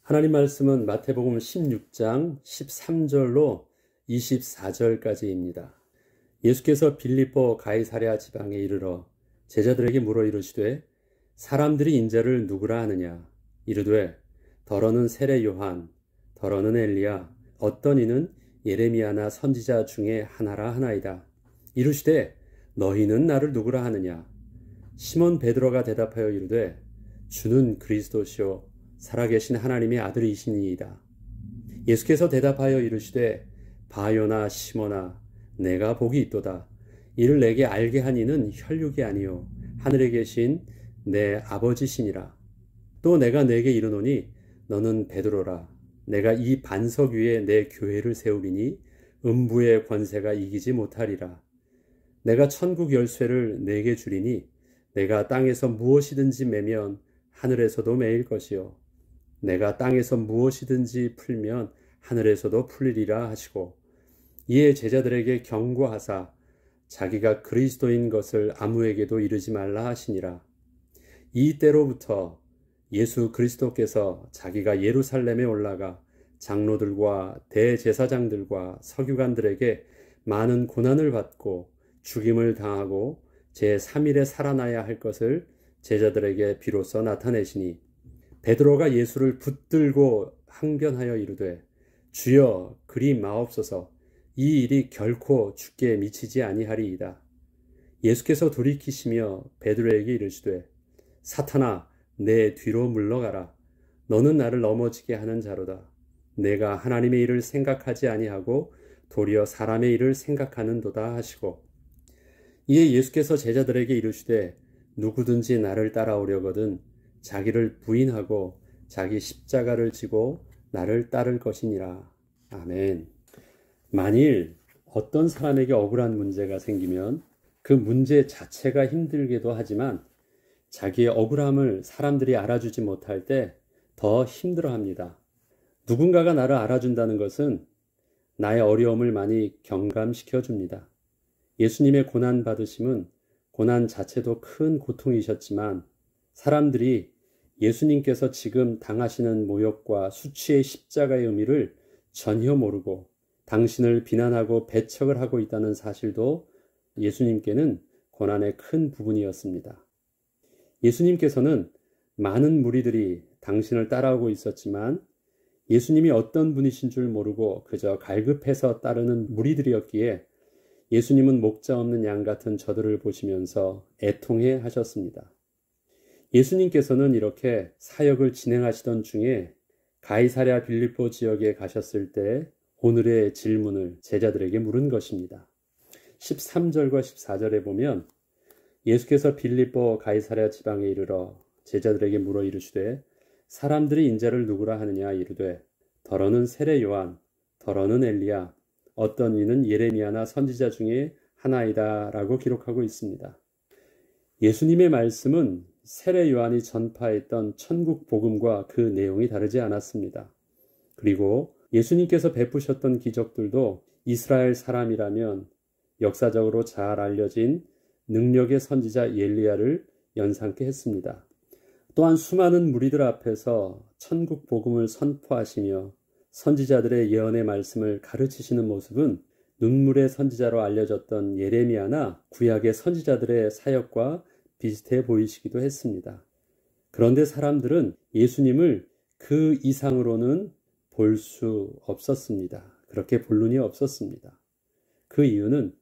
하나님 말씀은 마태복음 16장 13절로 24절까지입니다. 예수께서 빌립보 가이사랴 지방에 이르러 제자들에게 물어 이르시되 사람들이 인자를 누구라 하느냐? 이르되 더러는 세례 요한, 더러는 엘리야, 어떤 이는 예레미야나 선지자 중에 하나라 하나이다. 이르시되 너희는 나를 누구라 하느냐? 시몬 베드로가 대답하여 이르되 주는 그리스도시요 살아계신 하나님의 아들이시니이다. 예수께서 대답하여 이르시되 바요나 시몬아 내가 복이 있도다. 이를 내게 알게 한 이는 혈육이 아니요 하늘에 계신 내 아버지시니라. 또 내가 내게 이르노니 너는 베드로라. 내가 이 반석 위에 내 교회를 세우리니 음부의 권세가 이기지 못하리라. 내가 천국 열쇠를 내게 주리니 내가 땅에서 무엇이든지 매면 하늘에서도 매일 것이요 내가 땅에서 무엇이든지 풀면 하늘에서도 풀리리라 하시고 이에 제자들에게 경고하사 자기가 그리스도인 것을 아무에게도 이르지 말라 하시니라. 이 때로부터 예수 그리스도께서 자기가 예루살렘에 올라가 장로들과 대제사장들과 서기관들에게 많은 고난을 받고 죽임을 당하고 제3일에 살아나야 할 것을 제자들에게 비로소 나타내시니 베드로가 예수를 붙들고 항변하여 이르되 주여 그리 마옵소서 이 일이 결코 주께 미치지 아니하리이다. 예수께서 돌이키시며 베드로에게 이르시되 사탄아 내 뒤로 물러가라. 너는 나를 넘어지게 하는 자로다. 내가 하나님의 일을 생각하지 아니하고 도리어 사람의 일을 생각하는도다 하시고 이에 예수께서 제자들에게 이르시되 누구든지 나를 따라오려거든 자기를 부인하고 자기 십자가를 지고 나를 따를 것이니라. 아멘. 만일 어떤 사람에게 억울한 문제가 생기면 그 문제 자체가 힘들기도 하지만 자기의 억울함을 사람들이 알아주지 못할 때 더 힘들어합니다. 누군가가 나를 알아준다는 것은 나의 어려움을 많이 경감시켜 줍니다. 예수님의 고난 받으심은 고난 자체도 큰 고통이셨지만 사람들이 예수님께서 지금 당하시는 모욕과 수치의 십자가의 의미를 전혀 모르고 당신을 비난하고 배척을 하고 있다는 사실도 예수님께는 고난의 큰 부분이었습니다. 예수님께서는 많은 무리들이 당신을 따라오고 있었지만 예수님이 어떤 분이신 줄 모르고 그저 갈급해서 따르는 무리들이었기에 예수님은 목자 없는 양 같은 저들을 보시면서 애통해 하셨습니다. 예수님께서는 이렇게 사역을 진행하시던 중에 가이사랴 빌립보 지역에 가셨을 때 오늘의 질문을 제자들에게 물은 것입니다. 13절과 14절에 보면 예수께서 빌립보 가이사랴 지방에 이르러 제자들에게 물어 이르시되 사람들이 인자를 누구라 하느냐 이르되 더러는 세례 요한, 더러는 엘리야, 어떤 이는 예레미야나 선지자 중에 하나이다 라고 기록하고 있습니다. 예수님의 말씀은 세례 요한이 전파했던 천국 복음과 그 내용이 다르지 않았습니다. 그리고 예수님께서 베푸셨던 기적들도 이스라엘 사람이라면 역사적으로 잘 알려진 능력의 선지자 엘리야를 연상케 했습니다. 또한 수많은 무리들 앞에서 천국 복음을 선포하시며 선지자들의 예언의 말씀을 가르치시는 모습은 눈물의 선지자로 알려졌던 예레미야나 구약의 선지자들의 사역과 비슷해 보이시기도 했습니다. 그런데 사람들은 예수님을 그 이상으로는 볼 수 없었습니다. 그렇게 볼 눈이 없었습니다. 그 이유는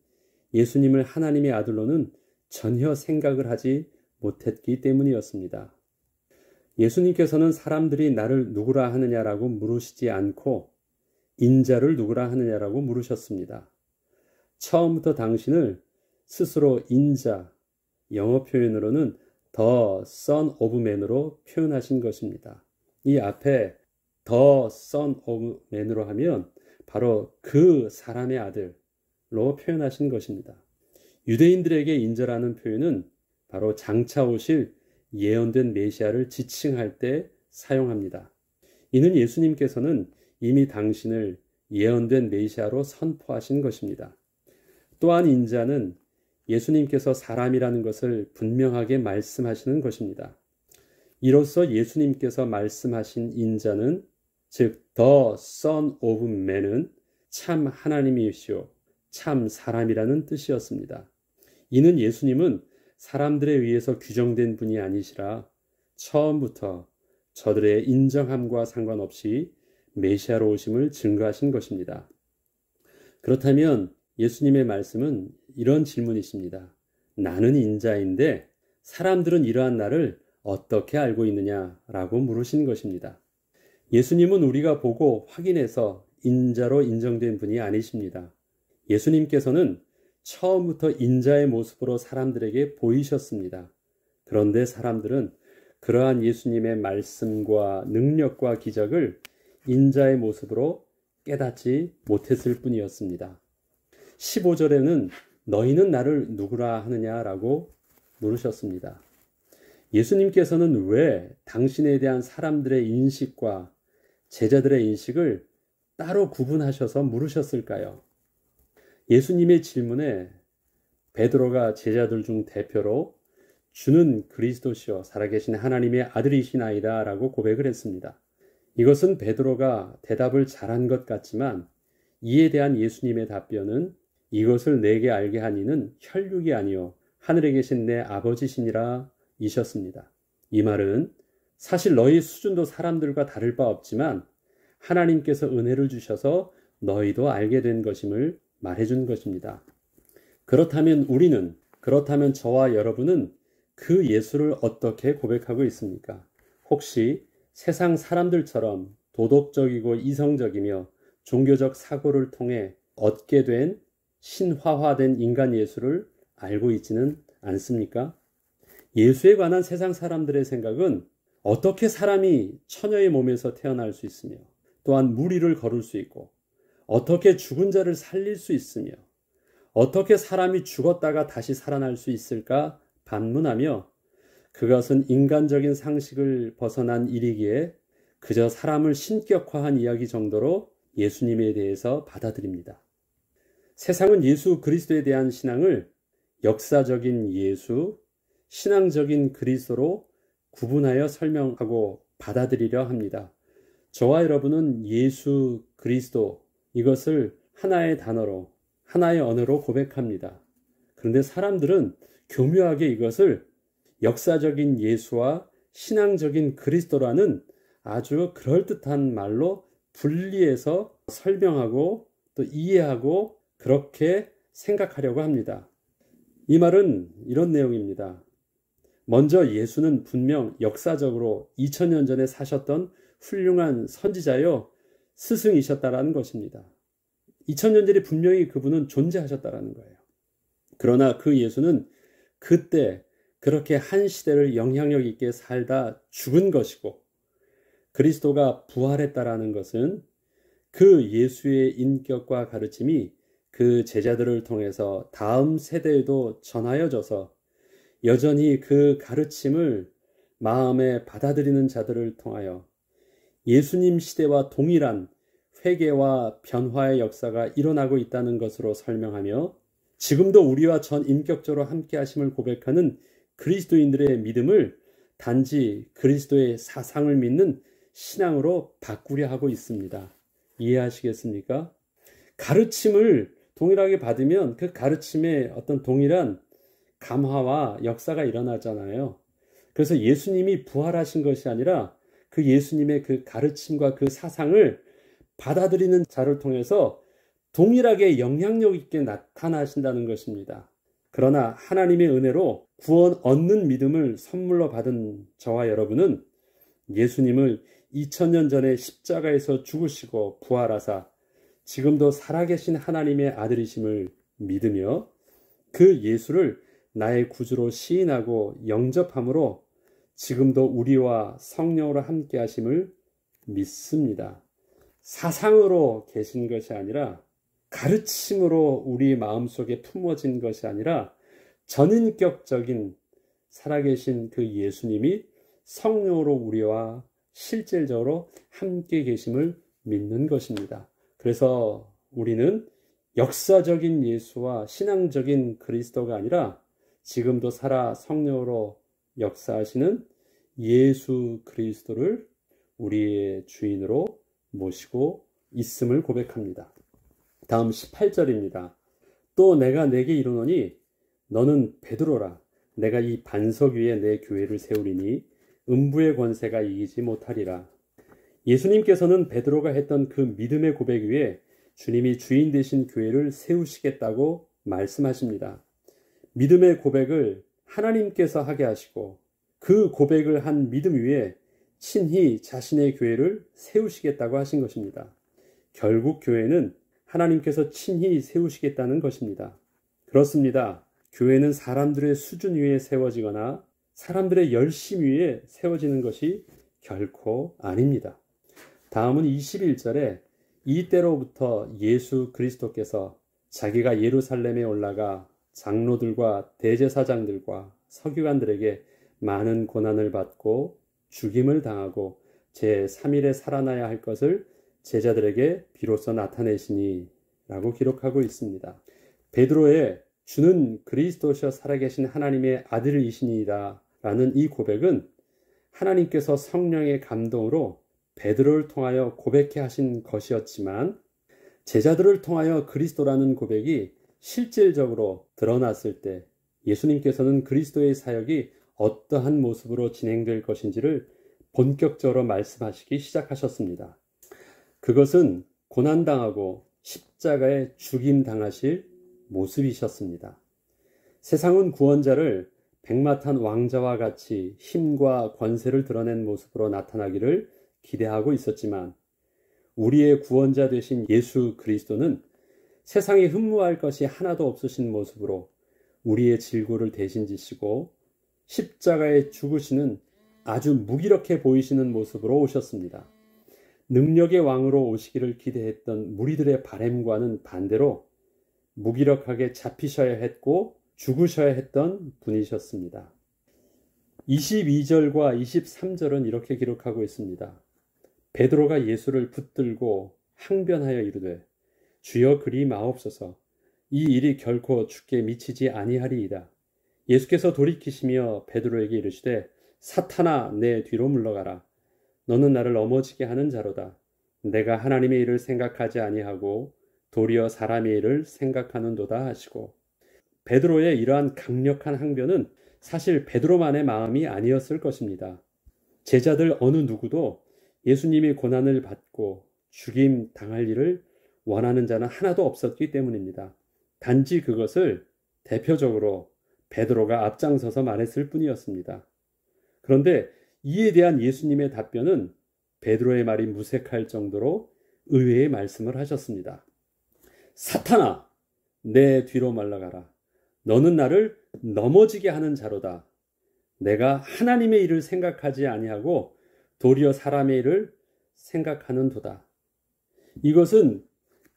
예수님을 하나님의 아들로는 전혀 생각을 하지 못했기 때문이었습니다. 예수님께서는 사람들이 나를 누구라 하느냐라고 물으시지 않고 인자를 누구라 하느냐라고 물으셨습니다. 처음부터 당신을 스스로 인자, 영어 표현으로는 The Son of Man으로 표현하신 것입니다. 이 앞에 The Son of Man으로 하면 바로 그 사람의 아들로 표현하신 것입니다. 유대인들에게 인자라는 표현은 바로 장차 오실 예언된 메시아를 지칭할 때 사용합니다. 이는 예수님께서는 이미 당신을 예언된 메시아로 선포하신 것입니다. 또한 인자는 예수님께서 사람이라는 것을 분명하게 말씀하시는 것입니다. 이로써 예수님께서 말씀하신 인자는 즉 The Son of Man은 참 하나님이시오 참 사람이라는 뜻이었습니다. 이는 예수님은 사람들에 의해서 규정된 분이 아니시라 처음부터 저들의 인정함과 상관없이 메시아로 오심을 증거하신 것입니다. 그렇다면 예수님의 말씀은 이런 질문이십니다. 나는 인자인데 사람들은 이러한 나를 어떻게 알고 있느냐라고 물으신 것입니다. 예수님은 우리가 보고 확인해서 인자로 인정된 분이 아니십니다. 예수님께서는 처음부터 인자의 모습으로 사람들에게 보이셨습니다. 그런데 사람들은 그러한 예수님의 말씀과 능력과 기적을 인자의 모습으로 깨닫지 못했을 뿐이었습니다. 15절에는 너희는 나를 누구라 하느냐라고 물으셨습니다. 예수님께서는 왜 당신에 대한 사람들의 인식과 제자들의 인식을 따로 구분하셔서 물으셨을까요? 예수님의 질문에 베드로가 제자들 중 대표로 주는 그리스도시요 살아계신 하나님의 아들이시나이다 라고 고백을 했습니다. 이것은 베드로가 대답을 잘한 것 같지만 이에 대한 예수님의 답변은 이것을 내게 알게 한 이는 혈육이 아니요 하늘에 계신 내 아버지시니라 이셨습니다. 이 말은 사실 너희 수준도 사람들과 다를 바 없지만 하나님께서 은혜를 주셔서 너희도 알게 된 것임을 말해준 것입니다. 그렇다면 그렇다면 저와 여러분은 그 예수를 어떻게 고백하고 있습니까? 혹시 세상 사람들처럼 도덕적이고 이성적이며 종교적 사고를 통해 얻게 된 신화화된 인간 예수를 알고 있지는 않습니까? 예수에 관한 세상 사람들의 생각은 어떻게 사람이 처녀의 몸에서 태어날 수 있으며 또한 물 위를 걸을 수 있고 어떻게 죽은 자를 살릴 수 있으며 어떻게 사람이 죽었다가 다시 살아날 수 있을까 반문하며 그것은 인간적인 상식을 벗어난 일이기에 그저 사람을 신격화한 이야기 정도로 예수님에 대해서 받아들입니다. 세상은 예수 그리스도에 대한 신앙을 역사적인 예수, 신앙적인 그리스도로 구분하여 설명하고 받아들이려 합니다. 저와 여러분은 예수 그리스도 이것을 하나의 단어로 하나의 언어로 고백합니다. 그런데 사람들은 교묘하게 이것을 역사적인 예수와 신앙적인 그리스도라는 아주 그럴듯한 말로 분리해서 설명하고 또 이해하고 그렇게 생각하려고 합니다. 이 말은 이런 내용입니다. 먼저 예수는 분명 역사적으로 2000년 전에 사셨던 훌륭한 선지자요 스승이셨다라는 것입니다. 2000년 전에 분명히 그분은 존재하셨다라는 거예요. 그러나 그 예수는 그때 그렇게 한 시대를 영향력 있게 살다 죽은 것이고 그리스도가 부활했다라는 것은 그 예수의 인격과 가르침이 그 제자들을 통해서 다음 세대에도 전하여져서 여전히 그 가르침을 마음에 받아들이는 자들을 통하여 예수님 시대와 동일한 회개와 변화의 역사가 일어나고 있다는 것으로 설명하며 지금도 우리와 전 인격적으로 함께 하심을 고백하는 그리스도인들의 믿음을 단지 그리스도의 사상을 믿는 신앙으로 바꾸려 하고 있습니다. 이해하시겠습니까? 가르침을 동일하게 받으면 그 가르침에 어떤 동일한 감화와 역사가 일어나잖아요. 그래서 예수님이 부활하신 것이 아니라 그 예수님의 그 가르침과 그 사상을 받아들이는 자를 통해서 동일하게 영향력 있게 나타나신다는 것입니다. 그러나 하나님의 은혜로 구원 얻는 믿음을 선물로 받은 저와 여러분은 예수님을 2000년 전에 십자가에서 죽으시고 부활하사 지금도 살아계신 하나님의 아들이심을 믿으며 그 예수를 나의 구주로 시인하고 영접함으로 지금도 우리와 성령으로 함께 하심을 믿습니다. 사상으로 계신 것이 아니라 가르침으로 우리 마음속에 품어진 것이 아니라 전인격적인 살아계신 그 예수님이 성령으로 우리와 실질적으로 함께 계심을 믿는 것입니다. 그래서 우리는 역사적인 예수와 신앙적인 그리스도가 아니라 지금도 살아 성령으로 역사하시는 예수 그리스도를 우리의 주인으로 모시고 있음을 고백합니다. 다음 18절입니다. 또 내가 네게 이르노니 너는 베드로라. 내가 이 반석 위에 내 교회를 세우리니 음부의 권세가 이기지 못하리라. 예수님께서는 베드로가 했던 그 믿음의 고백 위에 주님이 주인 되신 교회를 세우시겠다고 말씀하십니다. 믿음의 고백을 하나님께서 하게 하시고 그 고백을 한 믿음 위에 친히 자신의 교회를 세우시겠다고 하신 것입니다. 결국 교회는 하나님께서 친히 세우시겠다는 것입니다. 그렇습니다. 교회는 사람들의 수준 위에 세워지거나 사람들의 열심 위에 세워지는 것이 결코 아닙니다. 다음은 21절에 이때로부터 예수 그리스도께서 자기가 예루살렘에 올라가 장로들과 대제사장들과 서기관들에게 많은 고난을 받고 죽임을 당하고 제3일에 살아나야 할 것을 제자들에게 비로소 나타내시니 라고 기록하고 있습니다. 베드로의 주는 그리스도시여 살아계신 하나님의 아들이시니이다 라는 이 고백은 하나님께서 성령의 감동으로 베드로를 통하여 고백해 하신 것이었지만 제자들을 통하여 그리스도라는 고백이 실질적으로 드러났을 때 예수님께서는 그리스도의 사역이 어떠한 모습으로 진행될 것인지를 본격적으로 말씀하시기 시작하셨습니다. 그것은 고난당하고 십자가에 죽임당하실 모습이셨습니다. 세상은 구원자를 백마탄 왕자와 같이 힘과 권세를 드러낸 모습으로 나타나기를 기대하고 있었지만 우리의 구원자 되신 예수 그리스도는 세상에 흠모할 것이 하나도 없으신 모습으로 우리의 질고를 대신 지시고 십자가에 죽으시는 아주 무기력해 보이시는 모습으로 오셨습니다. 능력의 왕으로 오시기를 기대했던 무리들의 바램과는 반대로 무기력하게 잡히셔야 했고 죽으셔야 했던 분이셨습니다. 22절과 23절은 이렇게 기록하고 있습니다. 베드로가 예수를 붙들고 항변하여 이르되 주여 그리 마옵소서. 이 일이 결코 주께 미치지 아니하리이다. 예수께서 돌이키시며 베드로에게 이르시되 사탄아 내 뒤로 물러가라. 너는 나를 넘어지게 하는 자로다. 내가 하나님의 일을 생각하지 아니하고 도리어 사람의 일을 생각하는도다 하시고 베드로의 이러한 강력한 항변은 사실 베드로만의 마음이 아니었을 것입니다. 제자들 어느 누구도 예수님이 고난을 받고 죽임 당할 일을 원하는 자는 하나도 없었기 때문입니다. 단지 그것을 대표적으로 베드로가 앞장서서 말했을 뿐이었습니다. 그런데 이에 대한 예수님의 답변은 베드로의 말이 무색할 정도로 의외의 말씀을 하셨습니다. 사탄아, 내 뒤로 말라가라. 너는 나를 넘어지게 하는 자로다. 내가 하나님의 일을 생각하지 아니하고 도리어 사람의 일을 생각하는도다. 이것은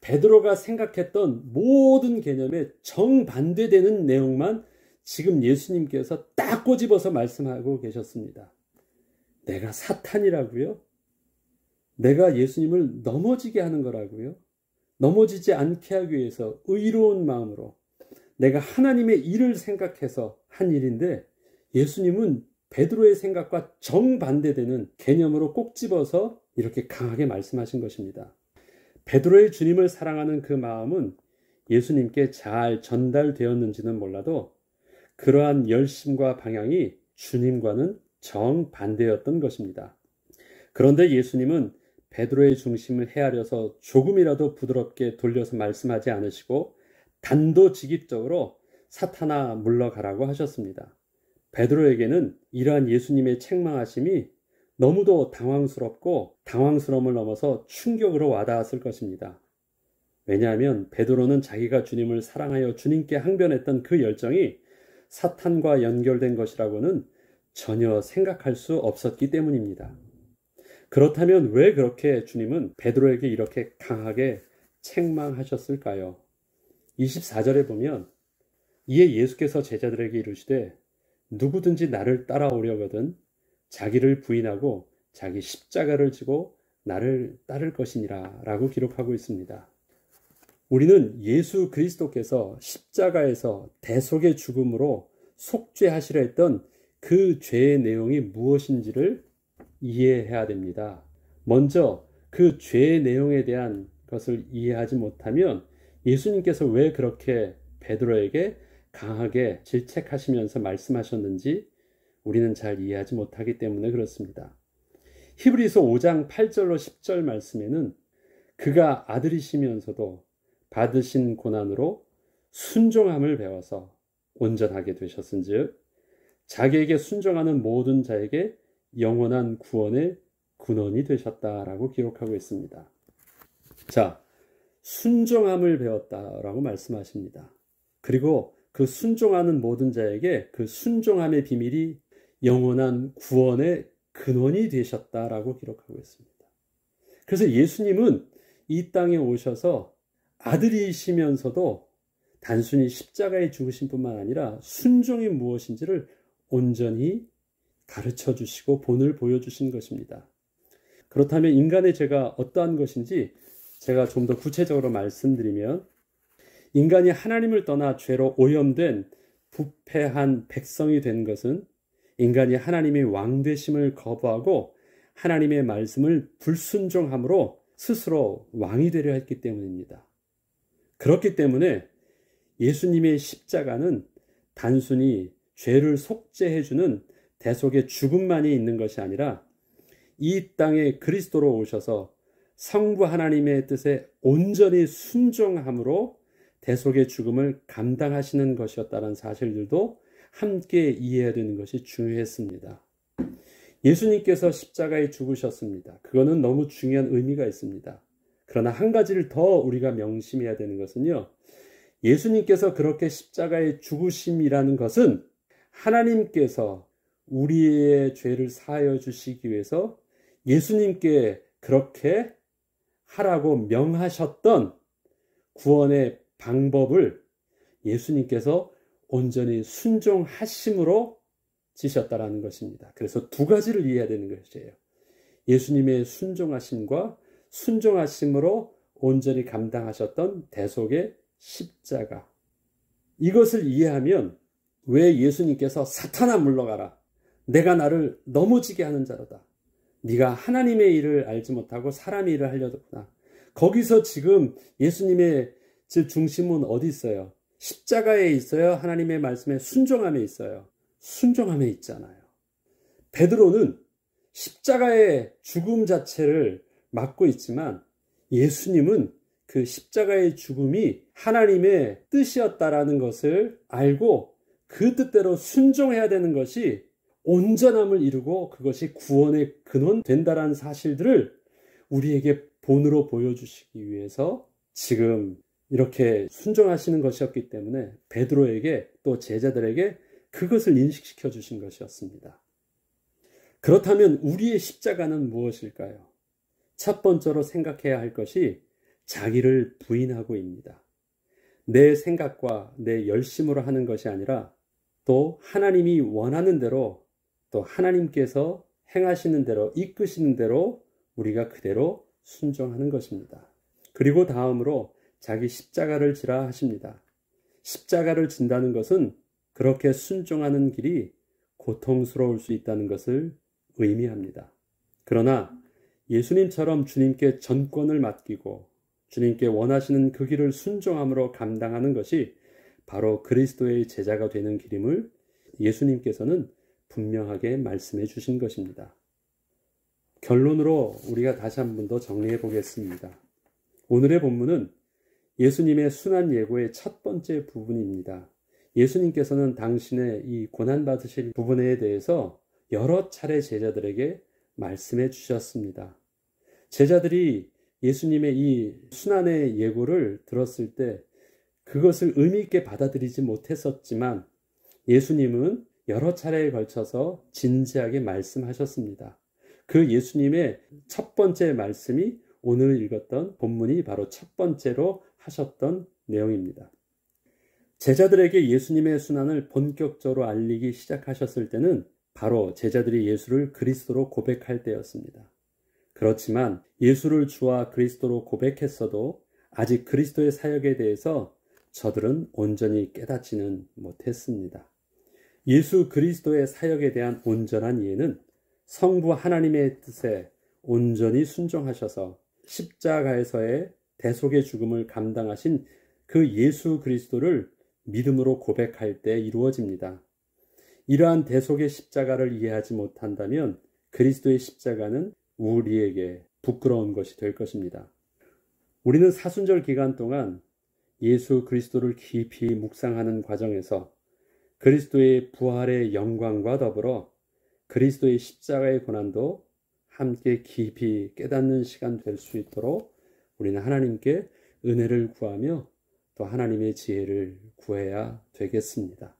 베드로가 생각했던 모든 개념에 정반대되는 내용만 지금 예수님께서 딱 꼬집어서 말씀하고 계셨습니다. 내가 사탄이라고요? 내가 예수님을 넘어지게 하는 거라고요? 넘어지지 않게 하기 위해서 의로운 마음으로 내가 하나님의 일을 생각해서 한 일인데 예수님은 베드로의 생각과 정반대되는 개념으로 꼭 집어서 이렇게 강하게 말씀하신 것입니다. 베드로의 주님을 사랑하는 그 마음은 예수님께 잘 전달되었는지는 몰라도 그러한 열심과 방향이 주님과는 정반대였던 것입니다. 그런데 예수님은 베드로의 중심을 헤아려서 조금이라도 부드럽게 돌려서 말씀하지 않으시고 단도직입적으로 사탄아 물러가라고 하셨습니다. 베드로에게는 이러한 예수님의 책망하심이 너무도 당황스럽고 당황스러움을 넘어서 충격으로 와닿았을 것입니다. 왜냐하면 베드로는 자기가 주님을 사랑하여 주님께 항변했던 그 열정이 사탄과 연결된 것이라고는 전혀 생각할 수 없었기 때문입니다. 그렇다면 왜 그렇게 주님은 베드로에게 이렇게 강하게 책망하셨을까요? 24절에 보면 이에 예수께서 제자들에게 이르시되 누구든지 나를 따라오려거든 자기를 부인하고 자기 십자가를 지고 나를 따를 것이니라 라고 기록하고 있습니다. 우리는 예수 그리스도께서 십자가에서 대속의 죽음으로 속죄하시려 했던 그 죄의 내용이 무엇인지를 이해해야 됩니다. 먼저 그 죄의 내용에 대한 것을 이해하지 못하면 예수님께서 왜 그렇게 베드로에게 강하게 질책하시면서 말씀하셨는지 우리는 잘 이해하지 못하기 때문에 그렇습니다. 히브리서 5장 8절로 10절 말씀에는 그가 아들이시면서도 받으신 고난으로 순종함을 배워서 온전하게 되셨은즉 자기에게 순종하는 모든 자에게 영원한 구원의 근원이 되셨다라고 기록하고 있습니다. 자, 순종함을 배웠다라고 말씀하십니다. 그리고 그 순종하는 모든 자에게 그 순종함의 비밀이 영원한 구원의 근원이 되셨다라고 기록하고 있습니다. 그래서 예수님은 이 땅에 오셔서 아들이시면서도 단순히 십자가에 죽으신 뿐만 아니라 순종이 무엇인지를 온전히 가르쳐 주시고 본을 보여주신 것입니다. 그렇다면 인간의 죄가 어떠한 것인지 제가 좀 더 구체적으로 말씀드리면, 인간이 하나님을 떠나 죄로 오염된 부패한 백성이 된 것은 인간이 하나님의 왕 되심을 거부하고 하나님의 말씀을 불순종함으로 스스로 왕이 되려 했기 때문입니다. 그렇기 때문에 예수님의 십자가는 단순히 죄를 속죄해주는 대속의 죽음만이 있는 것이 아니라 이 땅에 그리스도로 오셔서 성부 하나님의 뜻에 온전히 순종함으로 대속의 죽음을 감당하시는 것이었다는 사실들도 함께 이해해야 되는 것이 중요했습니다. 예수님께서 십자가에 죽으셨습니다. 그거는 너무 중요한 의미가 있습니다. 그러나 한 가지를 더 우리가 명심해야 되는 것은요, 예수님께서 그렇게 십자가에 죽으심이라는 것은 하나님께서 우리의 죄를 사하여 주시기 위해서 예수님께 그렇게 하라고 명하셨던 구원의 방법을 예수님께서 온전히 순종하심으로 지셨다라는 것입니다. 그래서 두 가지를 이해해야 되는 것이에요. 예수님의 순종하심과 순종하심으로 온전히 감당하셨던 대속의 십자가. 이것을 이해하면 왜 예수님께서 사탄아 물러가라, 내가 나를 넘어지게 하는 자로다, 네가 하나님의 일을 알지 못하고 사람의 일을 하려구나. 거기서 지금 예수님의 중심은 어디 있어요? 십자가에 있어요? 하나님의 말씀에 순종함에 있어요? 순종함에 있잖아요. 베드로는 십자가의 죽음 자체를 맡고 있지만 예수님은 그 십자가의 죽음이 하나님의 뜻이었다라는 것을 알고 그 뜻대로 순종해야 되는 것이 온전함을 이루고 그것이 구원의 근원 된다라는 사실들을 우리에게 본으로 보여주시기 위해서 지금 이렇게 순종하시는 것이었기 때문에 베드로에게 또 제자들에게 그것을 인식시켜 주신 것이었습니다. 그렇다면 우리의 십자가는 무엇일까요? 첫 번째로 생각해야 할 것이 자기를 부인하고입니다. 내 생각과 내 열심으로 하는 것이 아니라 또 하나님이 원하는 대로, 또 하나님께서 행하시는 대로, 이끄시는 대로 우리가 그대로 순종하는 것입니다. 그리고 다음으로 자기 십자가를 지라 하십니다. 십자가를 진다는 것은 그렇게 순종하는 길이 고통스러울 수 있다는 것을 의미합니다. 그러나 예수님처럼 주님께 전권을 맡기고 주님께 원하시는 그 길을 순종함으로 감당하는 것이 바로 그리스도의 제자가 되는 길임을 예수님께서는 분명하게 말씀해 주신 것입니다. 결론으로 우리가 다시 한 번 더 정리해 보겠습니다. 오늘의 본문은 예수님의 순환 예고의 첫 번째 부분입니다. 예수님께서는 당신의 이 고난받으실 부분에 대해서 여러 차례 제자들에게 말씀해 주셨습니다. 제자들이 예수님의 이 순환의 예고를 들었을 때 그것을 의미 있게 받아들이지 못했었지만 예수님은 여러 차례에 걸쳐서 진지하게 말씀하셨습니다. 그 예수님의 첫 번째 말씀이 오늘 읽었던 본문이 바로 첫 번째로 하셨던 내용입니다. 제자들에게 예수님의 순환을 본격적으로 알리기 시작하셨을 때는 바로 제자들이 예수를 그리스도로 고백할 때였습니다. 그렇지만 예수를 주와 그리스도로 고백했어도 아직 그리스도의 사역에 대해서 저들은 온전히 깨닫지는 못했습니다. 예수 그리스도의 사역에 대한 온전한 이해는 성부 하나님의 뜻에 온전히 순종하셔서 십자가에서의 대속의 죽음을 감당하신 그 예수 그리스도를 믿음으로 고백할 때 이루어집니다. 이러한 대속의 십자가를 이해하지 못한다면 그리스도의 십자가는 우리에게 부끄러운 것이 될 것입니다. 우리는 사순절 기간 동안 예수 그리스도를 깊이 묵상하는 과정에서 그리스도의 부활의 영광과 더불어 그리스도의 십자가의 고난도 함께 깊이 깨닫는 시간 될 수 있도록 우리는 하나님께 은혜를 구하며 또 하나님의 지혜를 구해야 되겠습니다.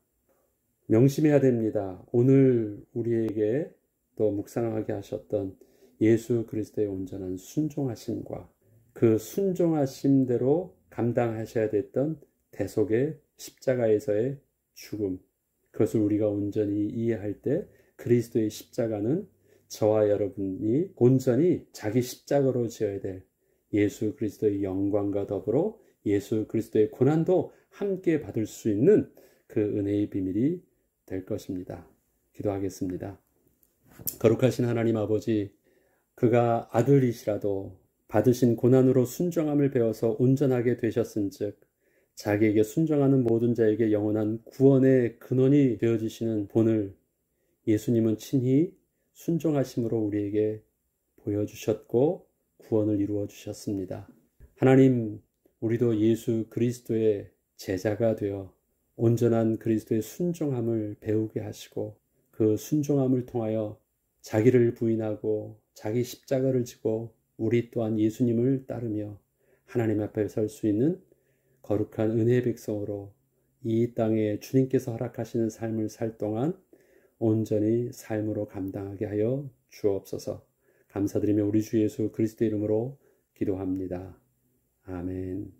명심해야 됩니다. 오늘 우리에게 또 묵상하게 하셨던 예수 그리스도의 온전한 순종하심과 그 순종하심대로 감당하셔야 됐던 대속의 십자가에서의 죽음, 그것을 우리가 온전히 이해할 때 그리스도의 십자가는 저와 여러분이 온전히 자기 십자가로 지어야 될 예수 그리스도의 영광과 더불어 예수 그리스도의 고난도 함께 받을 수 있는 그 은혜의 비밀이 될 것입니다. 기도하겠습니다. 거룩하신 하나님 아버지, 그가 아들이시라도 받으신 고난으로 순종함을 배워서 온전하게 되셨은즉 자기에게 순종하는 모든 자에게 영원한 구원의 근원이 되어주시는 본을 예수님은 친히 순종하심으로 우리에게 보여주셨고 구원을 이루어 주셨습니다. 하나님, 우리도 예수 그리스도의 제자가 되어 온전한 그리스도의 순종함을 배우게 하시고 그 순종함을 통하여 자기를 부인하고 자기 십자가를 지고 우리 또한 예수님을 따르며 하나님 앞에 설 수 있는 거룩한 은혜의 백성으로 이 땅에 주님께서 허락하시는 삶을 살 동안 온전히 삶으로 감당하게 하여 주옵소서. 감사드리며 우리 주 예수 그리스도 이름으로 기도합니다. 아멘.